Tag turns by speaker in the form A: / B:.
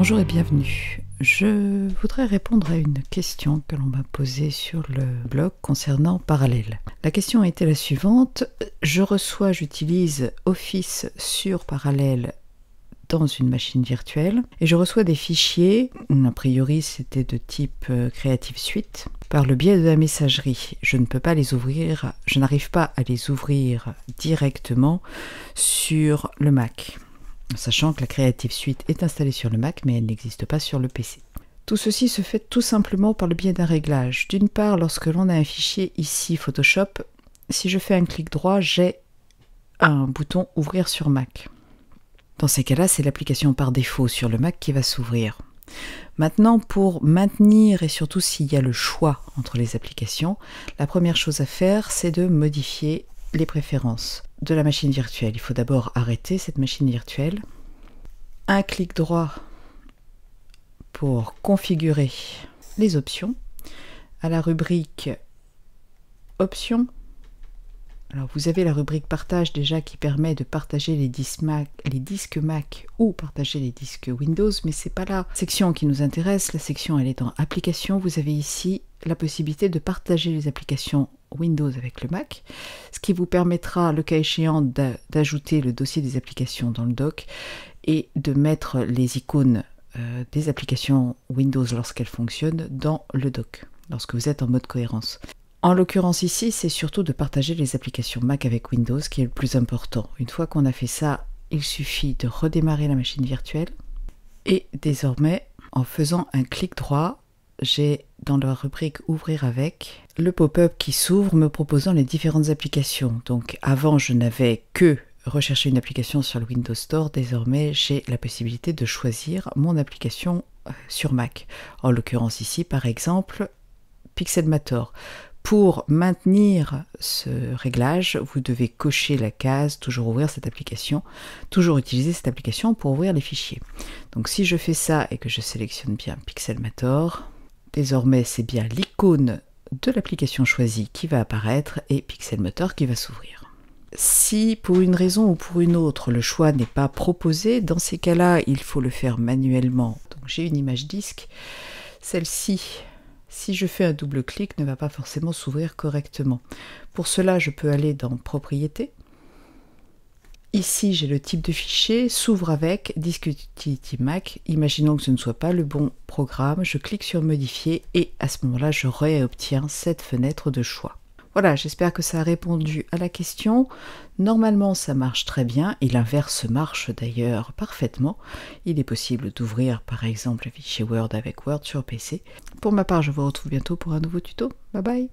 A: Bonjour et bienvenue. Je voudrais répondre à une question que l'on m'a posée sur le blog concernant Parallel. La question était la suivante. J'utilise Office sur Parallel dans une machine virtuelle et je reçois des fichiers, a priori c'était de type Creative Suite, par le biais de la messagerie. Je ne peux pas les ouvrir, je n'arrive pas à les ouvrir directement sur le Mac. Sachant que la Creative Suite est installée sur le Mac, mais elle n'existe pas sur le PC. Tout ceci se fait tout simplement par le biais d'un réglage. D'une part, lorsque l'on a un fichier ici Photoshop, si je fais un clic droit, j'ai un bouton Ouvrir sur Mac. Dans ces cas-là, c'est l'application par défaut sur le Mac qui va s'ouvrir. Maintenant, pour maintenir et surtout s'il y a le choix entre les applications, la première chose à faire, c'est de modifier les préférences de la machine virtuelle. Il faut d'abord arrêter cette machine virtuelle. Un clic droit pour configurer les options. À la rubrique Options, alors vous avez la rubrique Partage déjà qui permet de partager les disques Mac ou partager les disques Windows, mais c'est pas la section qui nous intéresse. La section elle est dans Applications. Vous avez ici la possibilité de partager les applications Windows avec le Mac, ce qui vous permettra, le cas échéant, d'ajouter le dossier des applications dans le doc et de mettre les icônes des applications Windows lorsqu'elles fonctionnent dans le doc, lorsque vous êtes en mode cohérence. En l'occurrence ici, c'est surtout de partager les applications Mac avec Windows qui est le plus important. Une fois qu'on a fait ça, il suffit de redémarrer la machine virtuelle et désormais, en faisant un clic droit, j'ai dans la rubrique Ouvrir avec le pop-up qui s'ouvre me proposant les différentes applications. Donc avant, je n'avais que rechercher une application sur le Windows Store. Désormais, j'ai la possibilité de choisir mon application sur Mac. En l'occurrence ici, par exemple, Pixelmator. Pour maintenir ce réglage, vous devez cocher la case, toujours ouvrir cette application, toujours utiliser cette application pour ouvrir les fichiers. Donc si je fais ça et que je sélectionne bien Pixelmator, désormais c'est bien l'icône de l'application choisie qui va apparaître et Pixelmator qui va s'ouvrir. Si pour une raison ou pour une autre le choix n'est pas proposé, dans ces cas-là il faut le faire manuellement. Donc j'ai une image disque, celle-ci, si je fais un double clic, ne va pas forcément s'ouvrir correctement. Pour cela, je peux aller dans Propriétés. Ici, j'ai le type de fichier, s'ouvre avec Disk Utility Mac. Imaginons que ce ne soit pas le bon programme, je clique sur Modifier et à ce moment-là, je réobtiens cette fenêtre de choix. Voilà, j'espère que ça a répondu à la question. Normalement, ça marche très bien et l'inverse marche d'ailleurs parfaitement. Il est possible d'ouvrir par exemple un fichier Word avec Word sur PC. Pour ma part, je vous retrouve bientôt pour un nouveau tuto. Bye bye!